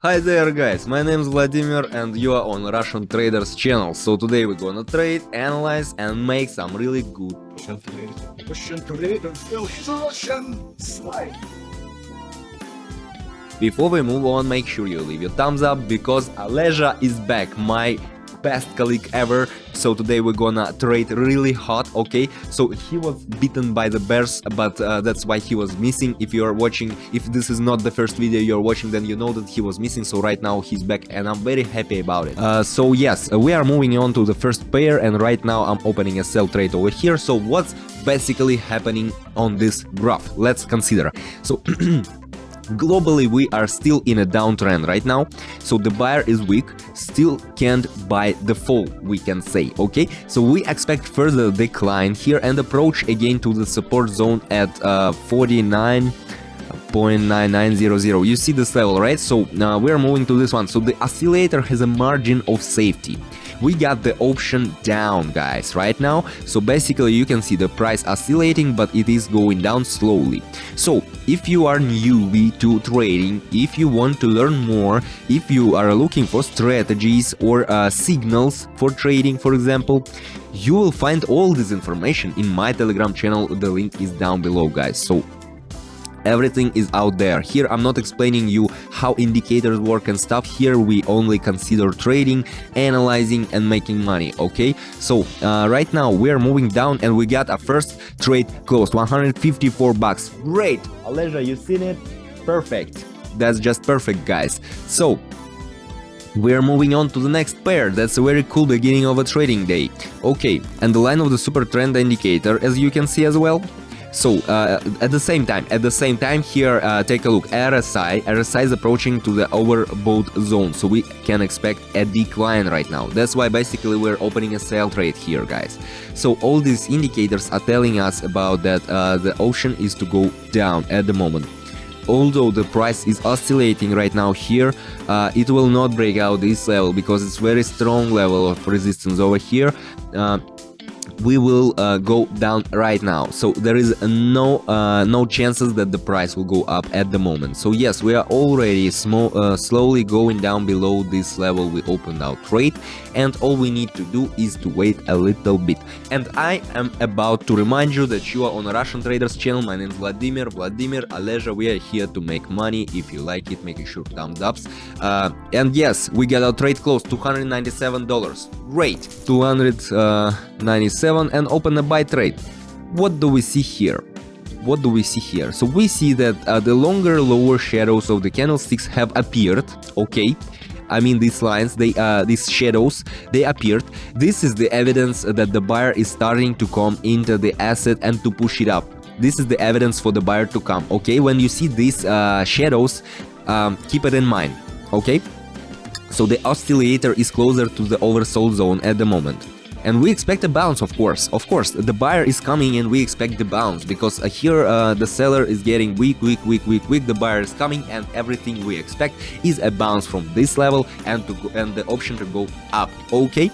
Hi there guys, my name is Vladimir and you are on Russian Traders channel. So today we're gonna trade, analyze and make some really good Before we move on, make sure you leave your thumbs up because Aleja is back, my best colleague ever. So today we're gonna trade really hot, okay? So he was beaten by the bears, but that's why he was missing. If you are watching, if this is not the first video you're watching, then you know that he was missing. So right now he's back and I'm very happy about it. So yes, we are moving on to the first pair and right now I'm opening a sell trade over here. So what's basically happening on this graph? Let's consider. So globally, we are still in a downtrend right now, so the buyer is weak, still can't buy the fall, we can say, okay? So we expect further decline here and approach again to the support zone at 49.9900. You see this level, right? So we're moving to this one. So the oscillator has a margin of safety. We got the option down, guys, right now. So basically you can see the price oscillating, but it is going down slowly. So if you are newbie to trading, if you want to learn more, if you are looking for strategies or signals for trading, for example, you will find all this information in my Telegram channel. The link is down below, guys. So everything is out there. Here I'm not explaining you how indicators work and stuff. Here we only consider trading, analyzing and making money, okay? So right now we're moving down and we got a first trade closed, 154 bucks. Great! Aleja, you seen it? Perfect. That's just perfect, guys. So we're moving on to the next pair. That's a very cool beginning of a trading day. Okay, and the line of the super trend indicator, as you can see as well. So at the same time here, take a look. RSI is approaching to the overbought zone, so we can expect a decline right now. That's why basically we're opening a sell trade here, guys. So all these indicators are telling us about that the option is to go down at the moment. Although the price is oscillating right now here, it will not break out this level because it's very strong level of resistance over here. We will go down right now, so there is no chances that the price will go up at the moment. So yes, we are already slowly going down below this level we opened our trade, and all we need to do is to wait a little bit. And I am about to remind you that you are on a Russian Traders channel. My name is Vladimir Aleja. We are here to make money. If you like it, make sure thumbs ups. And yes, we got our trade closed, $297. Great, 297, and open a buy trade. What do we see here? So we see that the lower shadows of the candlesticks have appeared, okay? I mean these lines, these shadows, they appeared. This is the evidence that the buyer is starting to come into the asset and to push it up. This is the evidence for the buyer to come, okay? When you see these shadows, keep it in mind, okay? So the oscillator is closer to the oversold zone at the moment. And we expect a bounce, of course. The buyer is coming and we expect the bounce, because here the seller is getting weak. The buyer is coming and everything we expect is a bounce from this level and the option to go up. Okay.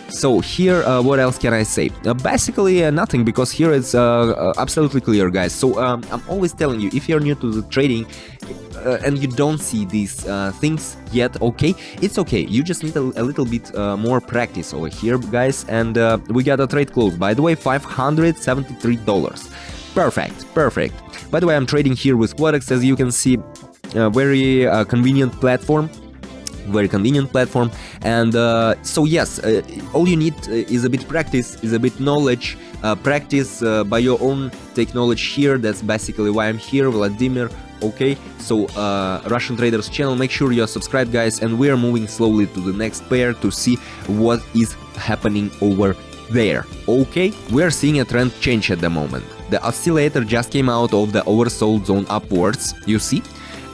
So here, what else can I say? Basically nothing, because here it's absolutely clear, guys. So I'm always telling you, if you're new to the trading and you don't see these things yet, okay, it's okay. You just need a little bit more practice over here, guys. And we got a trade close, by the way, $573. Perfect. By the way, I'm trading here with Quotex, as you can see. Very convenient platform. And so yes, all you need is a bit practice, is a bit knowledge. Practice by your own, take knowledge here. That's basically why I'm here, Vladimir. Okay, so Russian Traders channel, make sure you are subscribed, guys, and we are moving slowly to the next pair to see what is happening over there. Okay, we are seeing a trend change at the moment. The oscillator just came out of the oversold zone upwards, you see,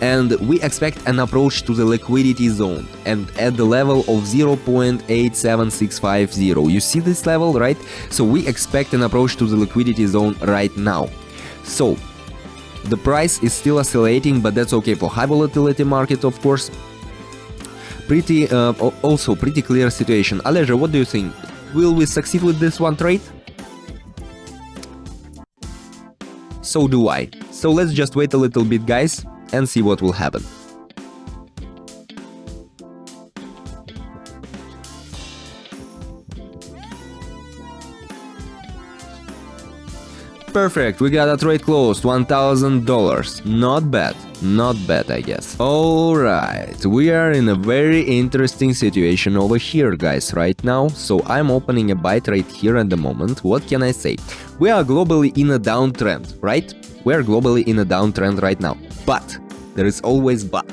and we expect an approach to the liquidity zone and at the level of 0.87650. You see this level, right? So we expect an approach to the liquidity zone right now. So the price is still oscillating, but that's okay for high volatility market, of course. Also pretty clear situation. Aleja, what do you think? Will we succeed with this one trade? So do I. So let's just wait a little bit, guys, and see what will happen. Perfect, we got a trade closed, $1,000. Not bad, not bad, I guess. Alright, we are in a very interesting situation over here, guys, right now. So I'm opening a buy trade here at the moment. What can I say? We are globally in a downtrend, right? We are globally in a downtrend right now. But there is always but.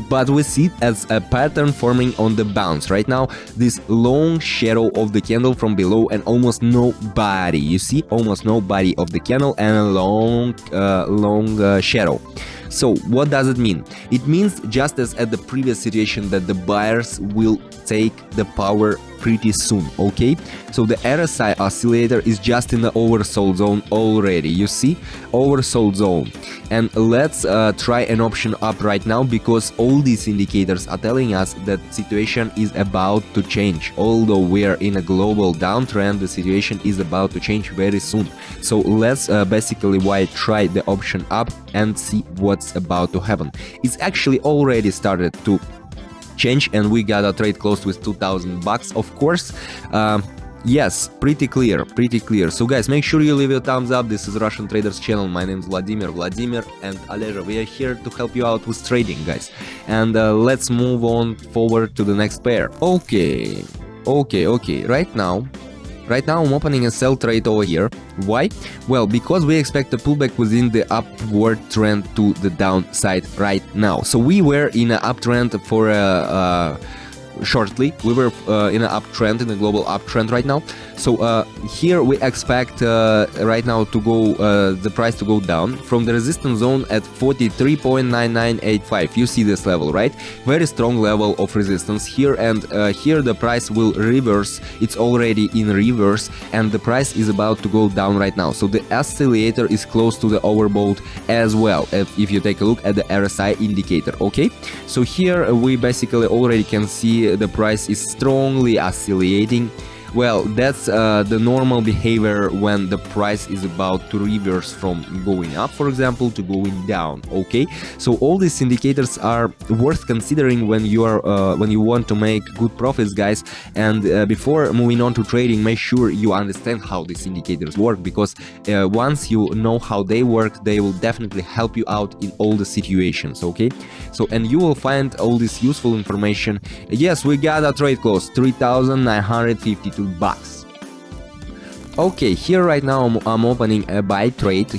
But we see it as a pattern forming on the bounce. Right now, this long shadow of the candle from below and almost no body. You see, almost no body of the candle and a long shadow. So what does it mean? It means just as at the previous situation that the buyers will take the power pretty soon, okay? So the RSI oscillator is just in the oversold zone already, you see? Oversold zone. And let's try an option up right now, because all these indicators are telling us that situation is about to change. Although we are in a global downtrend, the situation is about to change very soon. So let's basically try the option up and see what's about to happen. It's actually already started to change, and we got a trade closed with $2,000, of course. Yes, pretty clear. So guys, make sure you leave a thumbs up. This is Russian Traders channel. My name is Vladimir and Aleja. We are here to help you out with trading, guys. And let's move on forward to the next pair. Okay. Right now I'm opening a sell trade over here. Why? Well, because we expect a pullback within the upward trend to the downside right now. So we were in an uptrend for shortly. We were in an uptrend, in a global uptrend right now. So here we expect right now to go the price to go down from the resistance zone at 43.9985. You see this level, right? Very strong level of resistance here, and here the price will reverse. It's already in reverse, and the price is about to go down right now. So the oscillator is close to the overbought as well, if you take a look at the RSI indicator, okay? So here we basically already can see the price is strongly oscillating. Well, that's the normal behavior when the price is about to reverse from going up, for example, to going down, okay? So all these indicators are worth considering when you are when you want to make good profits, guys. And before moving on to trading, make sure you understand how these indicators work, because once you know how they work, they will definitely help you out in all the situations, okay? So, and you will find all this useful information. Yes, we got a trade close, $3,952. Okay, here right now I'm opening a buy trade. So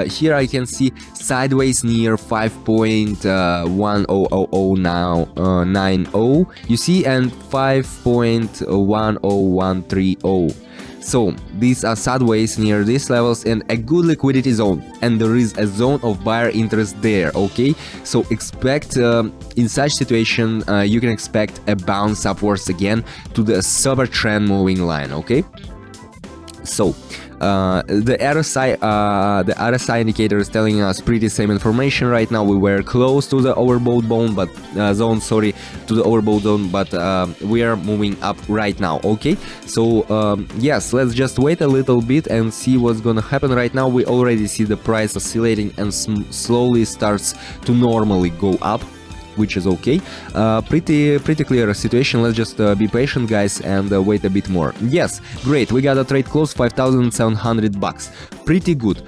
here I can see sideways near 5.10000 now 90, you see, and 5.10130. So these are sideways near these levels and a good liquidity zone, and there is a zone of buyer interest there, okay? So expect in such situation you can expect a bounce upwards again to the super trend moving line, okay? So the RSI indicator is telling us pretty same information right now. We were close to the overbought zone, but we are moving up right now, okay? So yes, let's just wait a little bit and see what's gonna happen. Right now we already see the price oscillating and slowly starts to normally go up, which is okay. Pretty clear situation. Let's just be patient, guys, and wait a bit more. Yes, great, we got a trade close, $5,700. Pretty good,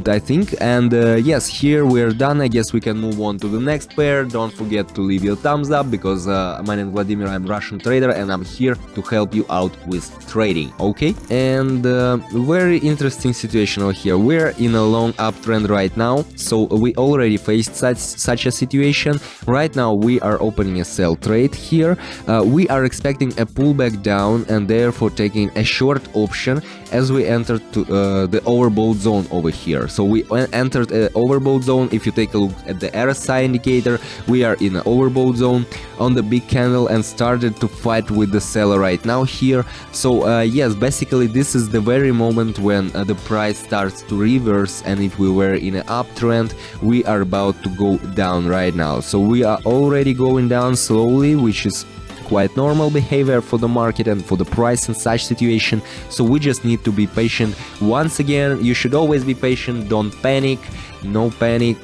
I think. And yes, here we're done. I guess we can move on to the next pair. Don't forget to leave your thumbs up, because my name is Vladimir, I'm Russian trader, and I'm here to help you out with trading, okay? And very interesting situation over here. We're in a long uptrend right now, so we already faced such a situation. Right now we are opening a sell trade here. We are expecting a pullback down and therefore taking a short option as we entered to the overbought zone over here. So we entered an overbought zone. If you take a look at the RSI indicator, we are in an overbought zone on the big candle and started to fight with the seller right now here. So yes, basically this is the very moment when the price starts to reverse, and if we were in an uptrend, we are about to go down right now. So we are already going down slowly, which is quite normal behavior for the market and for the price in such situation. So we just need to be patient. Once again, you should always be patient, don't panic, no panic.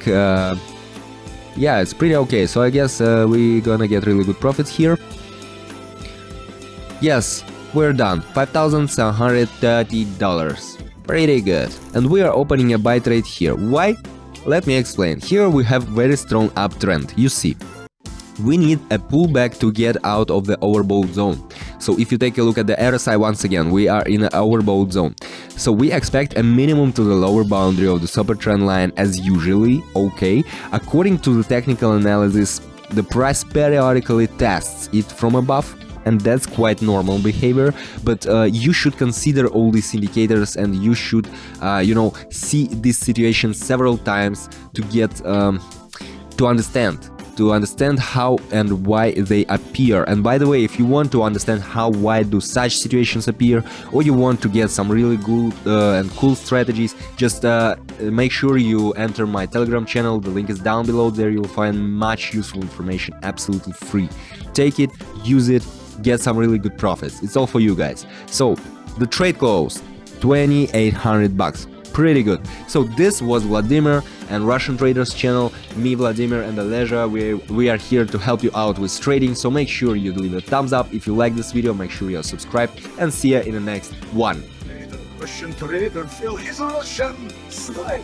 Yeah, it's pretty okay. So I guess we're gonna get really good profits here. Yes, We're done, $5,730. Pretty good. And we are opening a buy trade here. Why? Let me explain. Here we have very strong uptrend. You see, we need a pullback to get out of the overbought zone. So if you take a look at the RSI once again, we are in an overbought zone. So we expect a minimum to the lower boundary of the super trend line as usually, okay. According to the technical analysis, the price periodically tests it from above, and that's quite normal behavior, but you should consider all these indicators, and you should see this situation several times to get to understand how and why they appear. And by the way, if you want to understand why do such situations appear, or you want to get some really good and cool strategies, just make sure you enter my Telegram channel. The link is down below. There you'll find much useful information, absolutely free. Take it, use it, get some really good profits. It's all for you guys. So the trade closed $2,800. Pretty good. So this was Vladimir and Russian Traders channel. Me, Vladimir, and Aleja, we are here to help you out with trading. So make sure you leave a thumbs up if you like this video. Make sure you're subscribed, and see you in the next one. Russian trader feel his Russian style.